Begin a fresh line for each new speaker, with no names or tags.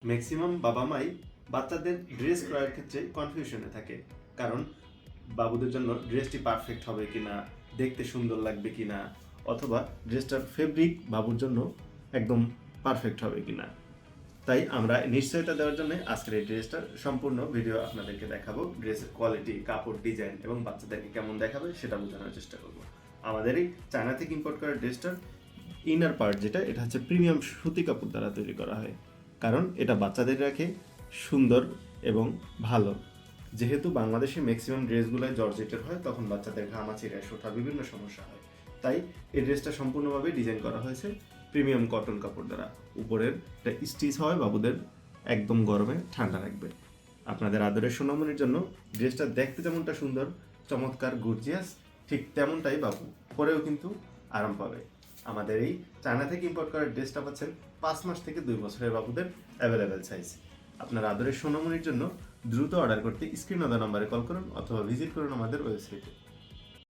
Maximum বাবা মাই বাচ্চাদের dress ক্রয়ের ক্ষেত্রে কনফিউশনে থাকে, কারণ বাবুদের জন্য ড্রেসটি পারফেক্ট হবে কিনা, দেখতে সুন্দর লাগবে কিনা, অথবা ড্রেসটার ফেব্রিক বাবুর জন্য একদম পারফেক্ট হবে কিনা। তাই আমরা নিশ্চয়তা দেওয়ার জন্য আজকের এই ড্রেসটার সম্পূর্ণ ভিডিও আপনাদেরকে দেখাবো। ড্রেসের কোয়ালিটি, কাপড়, ডিজাইন এবং বাচ্চাদেরকে কেমন দেখাবে সেটা বোঝানোর চেষ্টা করব। আমাদের এই চায়না থেকে ইম্পোর্ট করা ড্রেসটার ইনার পার্ট যেটা, এটা হচ্ছে প্রিমিয়াম সুতি কাপড় দ্বারা তৈরি করা হয়, কারণ এটা বাচ্চাদের রাখে সুন্দর এবং ভালো। যেহেতু বাংলাদেশে ম্যাক্সিমাম ড্রেসগুলোয় জর্জেটের হয়, তখন বাচ্চাদের ঘামাচি, র্যাশ ওঠা, বিভিন্ন সমস্যা হয়। তাই এই ড্রেসটা সম্পূর্ণভাবে ডিজাইন করা হয়েছে প্রিমিয়াম কটন কাপড় দ্বারা। উপরের একটা স্টিচ হয় বাবুদের একদম গরমে ঠান্ডা রাখবে। আপনাদের আদরের সোনামণির জন্য ড্রেসটা দেখতে যেমনটা সুন্দর, চমৎকার, গর্জিয়াস, ঠিক তেমনটাই বাবু পরেও কিন্তু আরাম পাবে। আমাদের এই চায়না থেকে ইম্পোর্ট করা ড্রেসটা পাচ্ছেন 5 মাস থেকে 2 বছরের বাবুদের অ্যাভেলেবেল সাইজ। আপনার আদরের সোনামণির জন্য দ্রুত অর্ডার করতে স্ক্রিনে দেওয়া নম্বরে কল করুন অথবা ভিজিট করুন আমাদের ওয়েবসাইটে।